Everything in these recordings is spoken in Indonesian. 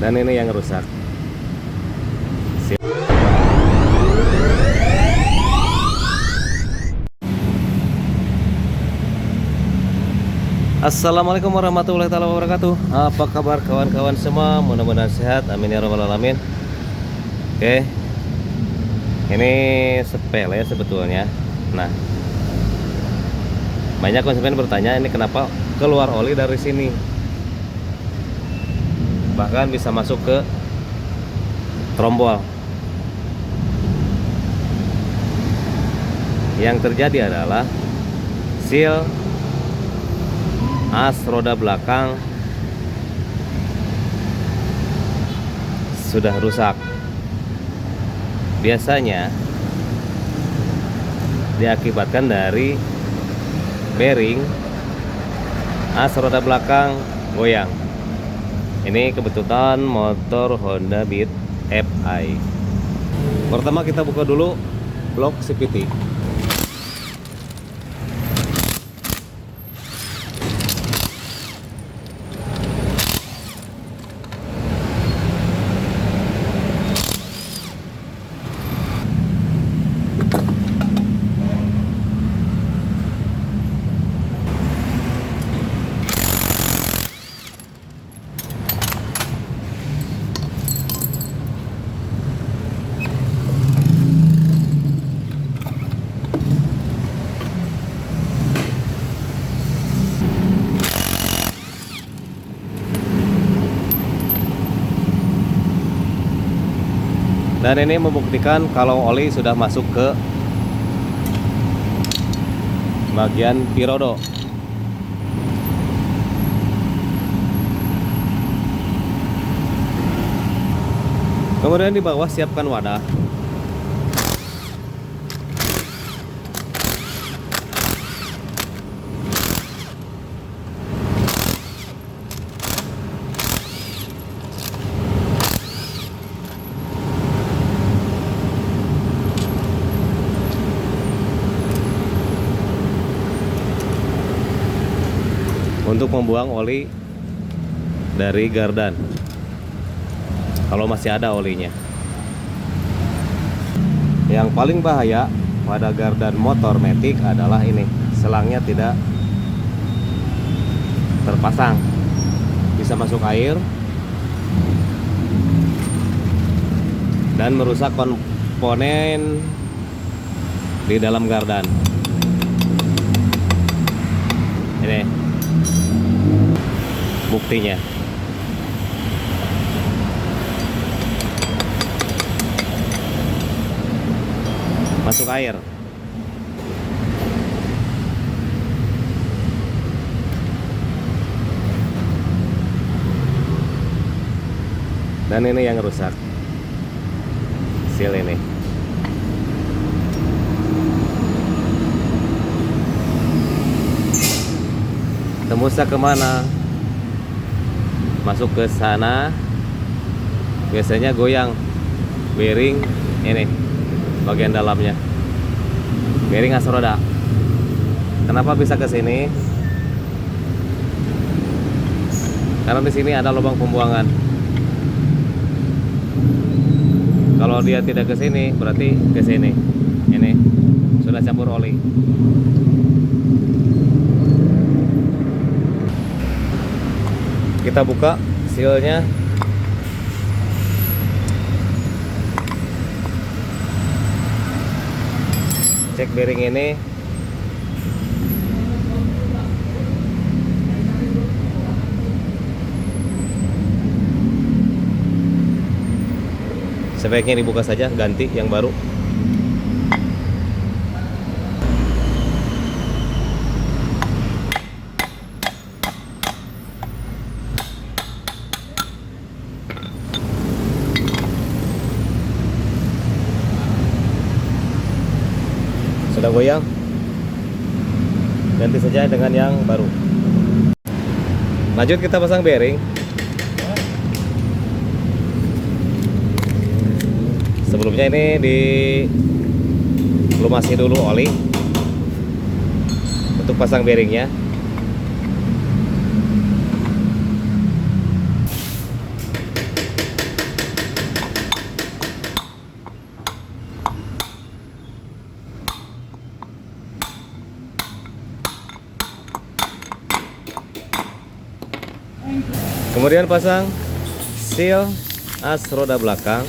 Dan ini yang rusak. Assalamualaikum warahmatullahi wabarakatuh. Apa kabar kawan-kawan semua? Mudah-mudahan sehat, amin ya rabbal alamin. Oke, ini sepele sebetulnya. Nah, banyak konsumen bertanya ini kenapa keluar oli dari sini, bahkan bisa masuk ke trombol. Yang terjadi adalah seal as roda belakang sudah rusak. Biasanya diakibatkan dari bearing as roda belakang goyang. Ini kebetulan motor Honda Beat Fi. Pertama kita buka dulu blok CVT. Dan ini membuktikan kalau oli sudah masuk ke bagian pirodo. Kemudian di bawah siapkan wadah. Untuk membuang oli dari gardan kalau masih ada olinya. Yang paling bahaya pada gardan motor matic adalah ini, selangnya tidak terpasang, bisa masuk air dan merusak komponen di dalam gardan. Ini buktinya. Masuk air. Dan ini yang rusak, seal ini. Tembusnya kemana? Masuk ke sana, biasanya goyang bearing ini bagian dalamnya, bearing as roda. Kenapa bisa ke sini? Karena di sini ada lubang pembuangan. Kalau dia tidak ke sini, berarti ke sini. Ini sudah campur oli. Kita buka sealnya. Cek bearing ini. Sebaiknya dibuka saja, ganti yang baru. Sudah goyang, ganti saja dengan yang baru. Lanjut kita pasang bearing. Sebelumnya ini dilumasi dulu oli untuk pasang bearingnya. Kemudian pasang seal as roda belakang.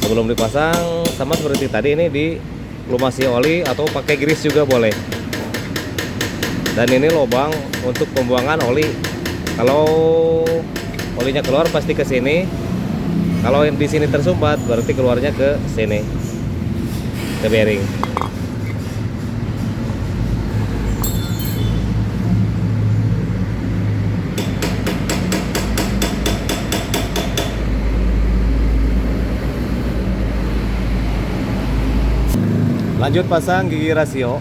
Sebelum dipasang, sama seperti tadi, ini dilumasi oli atau pakai grease juga boleh. Dan ini lubang untuk pembuangan oli. Kalau olinya keluar pasti ke sini. Kalau di sini tersumbat berarti keluarnya ke sini, ke bearing. Lanjut pasang gigi rasio.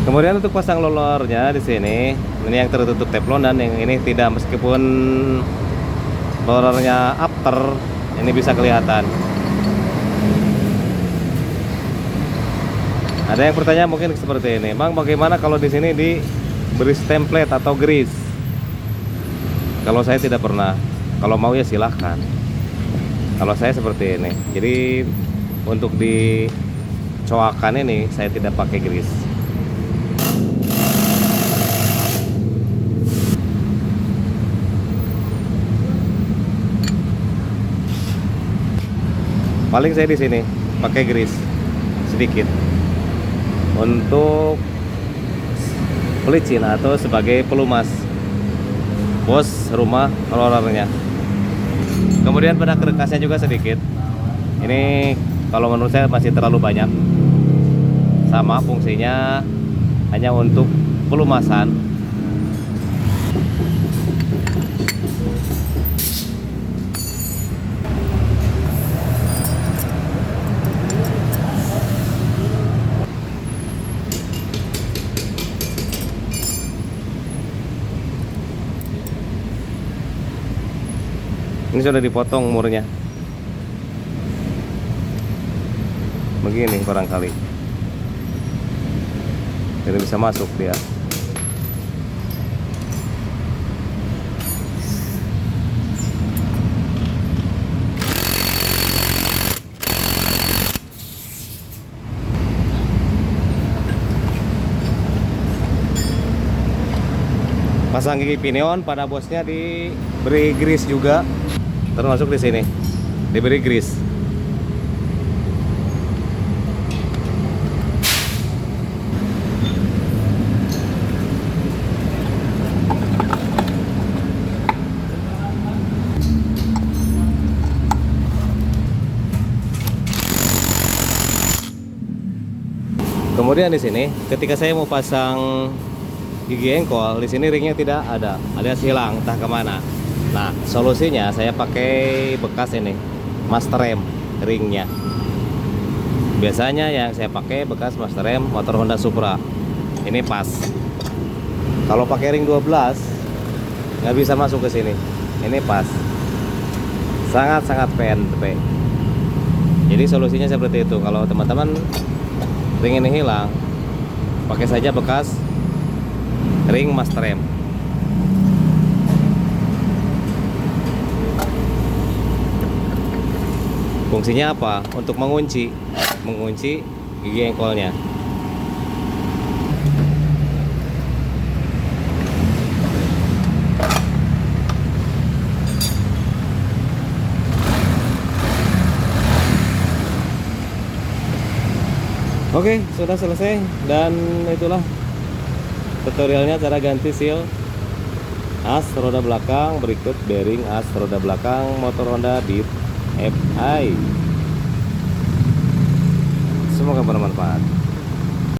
Kemudian untuk pasang rollernya di sini, ini yang tertutup teflon dan yang ini tidak, meskipun rollernya after, ini bisa kelihatan. Ada yang bertanya mungkin seperti ini, Bang, bagaimana kalau di sini diberi template atau grease? Kalau saya tidak pernah. Kalau mau ya silahkan. Kalau saya seperti ini. Jadi untuk di coakan ini saya tidak pakai grease. Paling saya di sini pakai grease sedikit untuk pelicin atau sebagai pelumas bos rumah rollernya. Kemudian pada kerekasnya juga sedikit. Ini kalau menurut saya masih terlalu banyak. Sama fungsinya hanya untuk pelumasan. Ini sudah dipotong murnya. Begini barangkali. Jadi bisa masuk dia. Pasang gigi pinion, pada bosnya diberi grease juga. Termasuk di sini diberi grease. Kemudian di sini ketika saya mau pasang gigi engkol, di sini ringnya tidak ada, alias hilang entah kemana. Nah, solusinya saya pakai bekas ini, master rem ringnya. Biasanya yang saya pakai bekas master rem motor Honda Supra. Ini pas. Kalau pakai ring 12 nggak bisa masuk ke sini. Ini pas. Sangat-sangat pendek. Jadi solusinya seperti itu. Kalau teman-teman ring ini hilang, pakai saja bekas ring master rem. Fungsinya apa? Untuk mengunci gigi engkolnya. Oke, sudah selesai dan itulah tutorialnya cara ganti seal as roda belakang, berikut bearing as roda belakang motor Honda Beat FI. Semoga bermanfaat.